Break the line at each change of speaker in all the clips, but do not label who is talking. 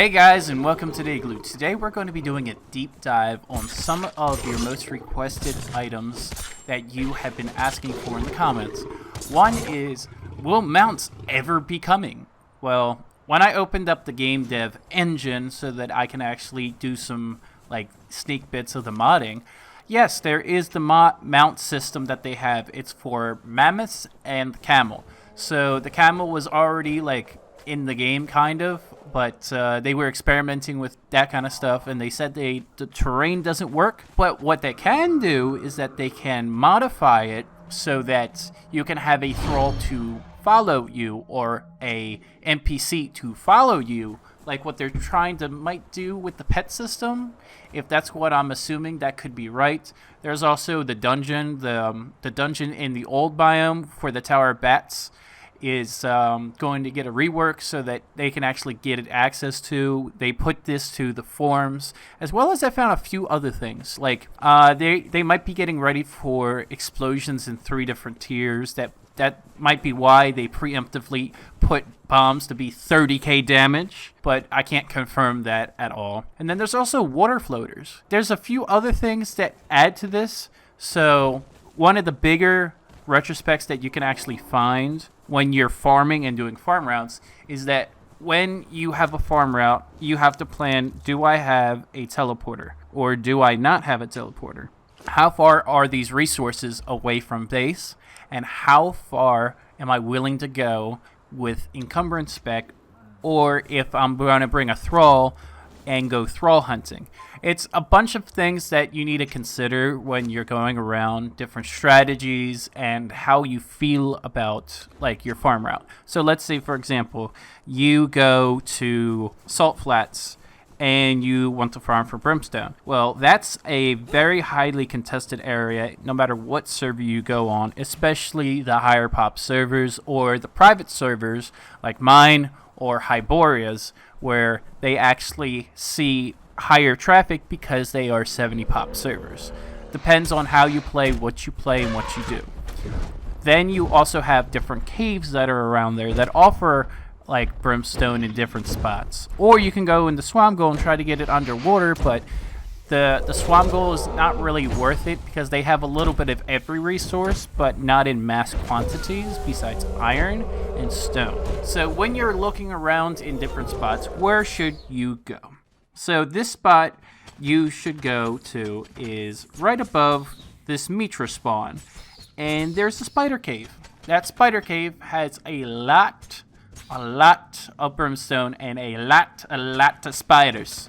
Hey guys, and welcome to the Igloo. Today we're going to be doing a deep dive on some of your most requested items that you have been asking for in the comments. One is, will mounts ever be coming? Well, when I opened up the game dev engine so that I can actually do some sneak bits of the modding, yes, there is the mount system that they have. It's for mammoths and camel. So the camel was already in the game kind of, but they were experimenting with that kind of stuff, and they said the terrain doesn't work. But what they can do is that they can modify it so that you can have a thrall to follow you or a NPC to follow you, like what they're trying to might do with the pet system. If that's what I'm assuming, that could be right. There's also the dungeon, the dungeon in the old biome for the Tower of Bats is going to get a rework so that they can actually get it access to. They put this to the forums, as well as I found a few other things. They might be getting ready for explosions in 3 different tiers. That might be why they preemptively put bombs to be 30k damage, but I can't confirm that at all. And then there's also water floaters. There's a few other things that add to this. So one of the bigger retrospects that you can actually find when you're farming and doing farm routes is that when you have a farm route, you have to plan, do I have a teleporter or do I not have a teleporter? How far are these resources away from base, and how far am I willing to go with encumbrance spec, or if I'm going to bring a thrall and go thrall hunting? It's a bunch of things that you need to consider when you're going around, different strategies and how you feel about your farm route. So let's say, for example, you go to Salt Flats and you want to farm for brimstone. Well, that's a very highly contested area no matter what server you go on, especially the higher pop servers or the private servers like mine or Hyboria's, where they actually see higher traffic because they are 70 pop servers. Depends on how you play, and what you do. Then you also have different caves that are around there that offer brimstone in different spots. Or you can go into Swamp Goal and try to get it underwater, but the Swamp Goal is not really worth it because they have a little bit of every resource, but not in mass quantities besides iron and stone. So when you're looking around in different spots, where should you go? So this spot you should go to is right above this Mitra spawn, and there's a spider cave. That spider cave has a lot of brimstone and a lot of spiders.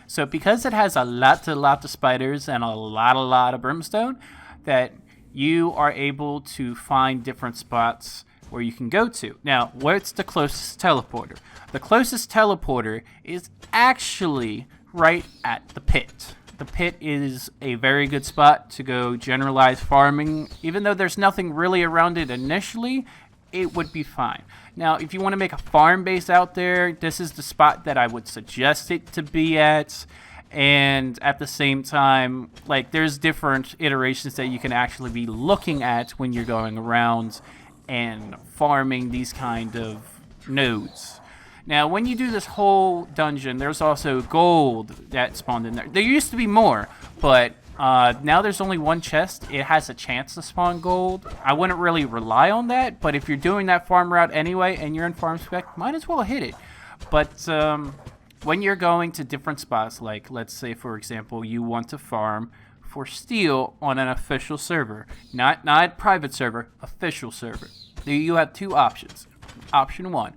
So because it has a lot of spiders and a lot of brimstone, that you are able to find different spots where you can go to. Now, where's the closest teleporter? The closest teleporter is actually right at the pit. The pit is a very good spot to go generalized farming. Even though there's nothing really around it initially, it would be fine. Now, if you want to make a farm base out there, this is the spot that I would suggest it to be at. And at the same time, there's different iterations that you can actually be looking at when you're going around and farming these kind of nodes. Now, when you do this whole dungeon, there's also gold that spawned in there. There used to be more, but now there's only one chest. It has a chance to spawn gold. I wouldn't really rely on that, but if you're doing that farm route anyway and you're in farm spec, might as well hit it. But when you're going to different spots, let's say, for example, you want to farm for steel on an official server, not private server, official server. You have 2 options. Option 1,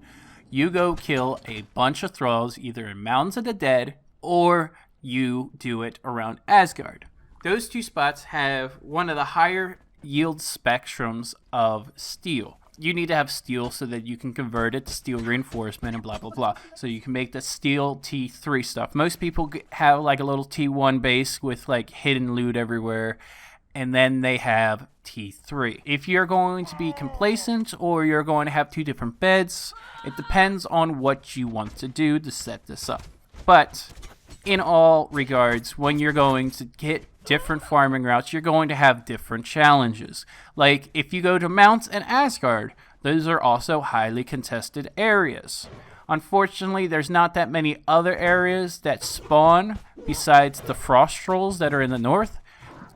you go kill a bunch of thralls either in Mountains of the Dead or you do it around Asgard. Those 2 spots have one of the higher yield spectrums of steel. You need to have steel so that you can convert it to steel reinforcement and blah, blah, blah. So you can make the steel T3 stuff. Most people have a little T1 base with hidden loot everywhere, and then they have T3. If you're going to be complacent or you're going to have 2 different beds, it depends on what you want to do to set this up. But in all regards, when you're going to get different farming routes, you're going to have different challenges. If you go to Mounts and Asgard, those are also highly contested areas. Unfortunately, there's not that many other areas that spawn besides the frost trolls that are in the north,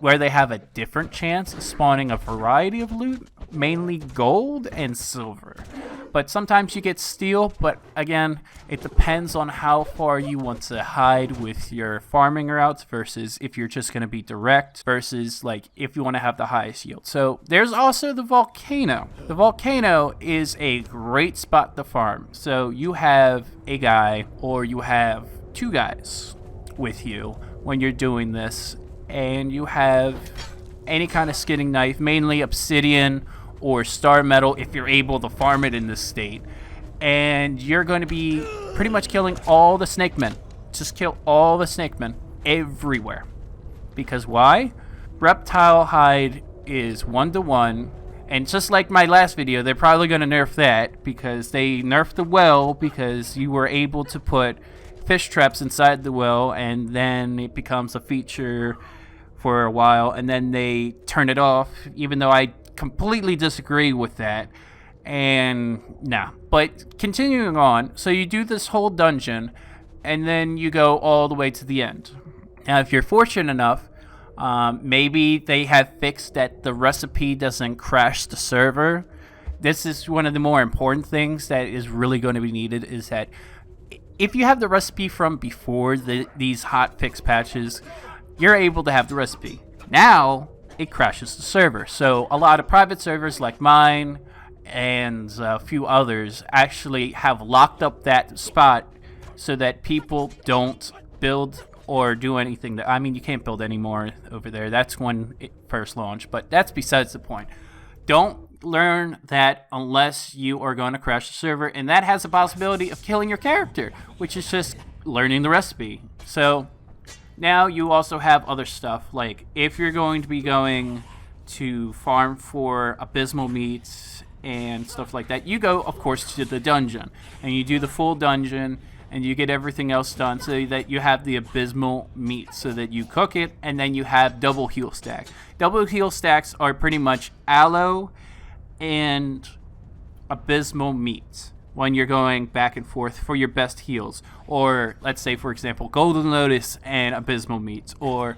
where they have a different chance of spawning a variety of loot, mainly gold and silver. But sometimes you get steel, but again, it depends on how far you want to hide with your farming routes versus if you're just going to be direct versus like if you want to have the highest yield. So there's also the Volcano. The Volcano is a great spot to farm. So you have a guy or you have two guys with you when you're doing this, and you have any kind of skinning knife, mainly obsidian or star metal if you're able to farm it in this state. And you're going to be pretty much killing all the snake men. Just kill all the snake men everywhere. Because why? Reptile hide is 1-to-1. And just like my last video, they're probably going to nerf that because they nerfed the well because you were able to put fish traps inside the well, and then it becomes a feature for a while, and then they turn it off, even though I completely disagree with that. And nah, but continuing on, so you do this whole dungeon and then you go all the way to the end. Now if you're fortunate enough, maybe they have fixed that the recipe doesn't crash the server. This is one of the more important things that is really going to be needed, is that if you have the recipe from before these hot fix patches, you're able to have the recipe. Now it crashes the server. So a lot of private servers like mine and a few others actually have locked up that spot so that people don't build or do anything. I mean, you can't build anymore over there. That's when it first launched, but that's besides the point. Don't learn that unless you are going to crash the server, and that has a possibility of killing your character, which is just learning the recipe. So now you also have other stuff, like if you're going to be going to farm for abysmal meats and stuff like that, you go, of course, to the dungeon, and you do the full dungeon, and you get everything else done so that you have the abysmal meat, so that you cook it, and then you have double heal stack. Double heal stacks are pretty much aloe and abysmal meat when you're going back and forth for your best heals. Or let's say, for example, golden lotus and abysmal meats, or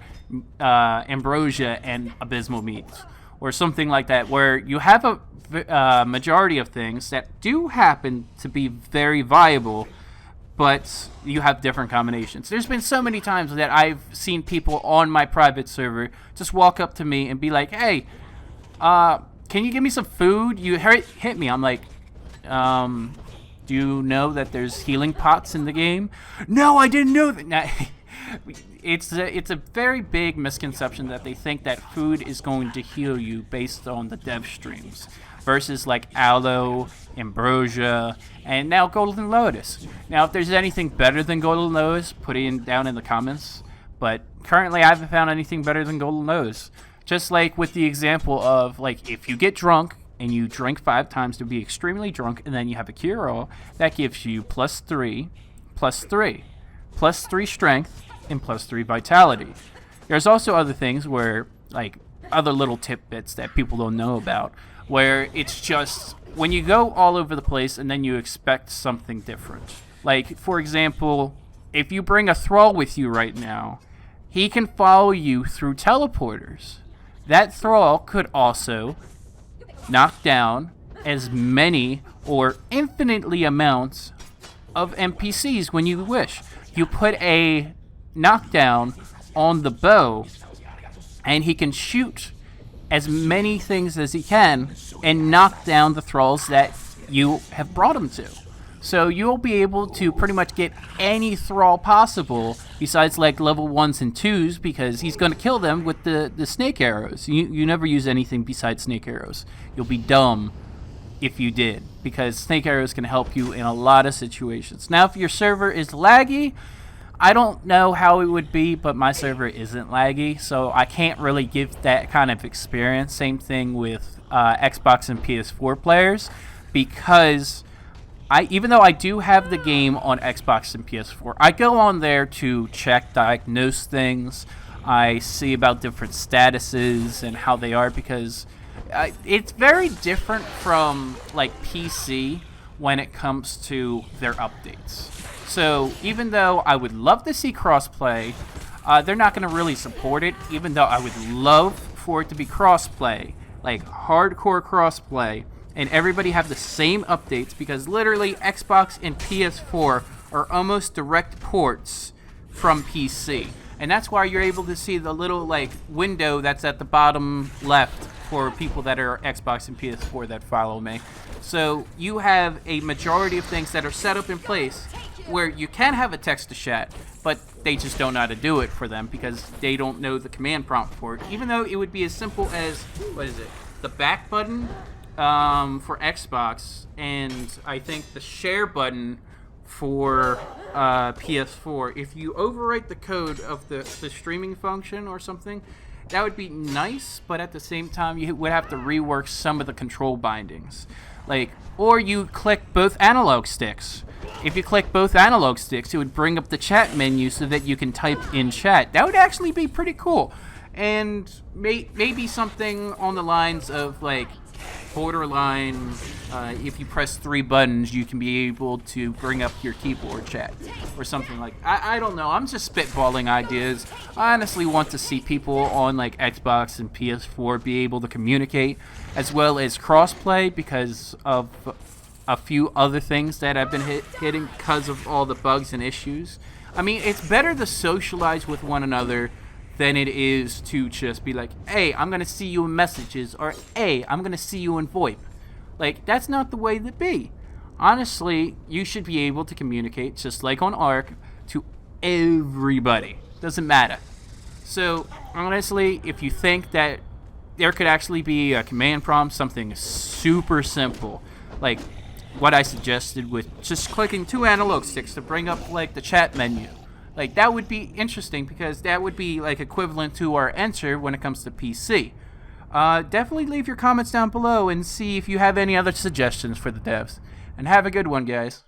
ambrosia and abysmal meats, or something like that, where you have a majority of things that do happen to be very viable, but you have different combinations. There's been so many times that I've seen people on my private server just walk up to me and be like, hey, can you give me some food? You hit me. I'm like, do you know that there's healing pots in the game? No, I didn't know that. Now, it's a very big misconception that they think that food is going to heal you based on the dev streams, versus like aloe, ambrosia, and now golden lotus. Now, if there's anything better than golden lotus, put it down in the comments. But currently, I haven't found anything better than golden lotus. Just like with the example of, like, if you get drunk and you drink 5 times to be extremely drunk, and then you have a cure-all, that gives you +3, +3, +3 strength, and +3 vitality. There's also other things where, like, other little tidbits that people don't know about, where it's just when you go all over the place and then you expect something different. Like, for example, if you bring a Thrall with you right now, he can follow you through teleporters. That Thrall could also knock down as many or infinitely amounts of NPCs when you wish. You put a knockdown on the bow, and he can shoot as many things as he can and knock down the Thralls that you have brought him to. So you'll be able to pretty much get any Thrall possible besides like level 1s and 2s, because he's going to kill them with the snake arrows. You never use anything besides snake arrows. You'll be dumb if you did, because snake arrows can help you in a lot of situations. Now, if your server is laggy, I don't know how it would be, but my server isn't laggy, so I can't really give that kind of experience. Same thing with Xbox and PS4 players, because even though I do have the game on Xbox and PS4, I go on there to check, diagnose things. I see about different statuses and how they are, because it's very different from like PC, when it comes to their updates. So even though I would love to see crossplay, they're not going to really support it, even though I would love for it to be crossplay, like hardcore crossplay, and everybody have the same updates, because literally Xbox and PS4 are almost direct ports from PC. And that's why you're able to see the little like window that's at the bottom left for people that are Xbox and PS4 that follow me. So you have a majority of things that are set up in place where you can have a text to chat, but they just don't know how to do it for them because they don't know the command prompt for it. Even though it would be as simple as, what is it, the back button for Xbox, and I think the share button for PS4. If you overwrite the code of the streaming function or something, that would be nice, but at the same time, you would have to rework some of the control bindings. Like, or you click both analog sticks. If you click both analog sticks, it would bring up the chat menu so that you can type in chat. That would actually be pretty cool. And maybe something on the lines of, like, borderline, if you press 3 buttons, you can be able to bring up your keyboard chat or something like that. I don't know. I'm just spitballing ideas. I honestly want to see people on like Xbox and PS4 be able to communicate, as well as crossplay, because of a few other things that I've been hitting because of all the bugs and issues. I mean, it's better to socialize with one another than it is to just be like, hey, I'm going to see you in messages, or hey, I'm going to see you in VoIP. Like, that's not the way to be. Honestly, you should be able to communicate, just like on Arc, to everybody. Doesn't matter. So, honestly, if you think that there could actually be a command prompt, something super simple, like what I suggested with just clicking 2 analog sticks to bring up, like, the chat menu. Like, that would be interesting, because that would be, like, equivalent to our enter when it comes to PC. Definitely leave your comments down below and see if you have any other suggestions for the devs. And have a good one, guys.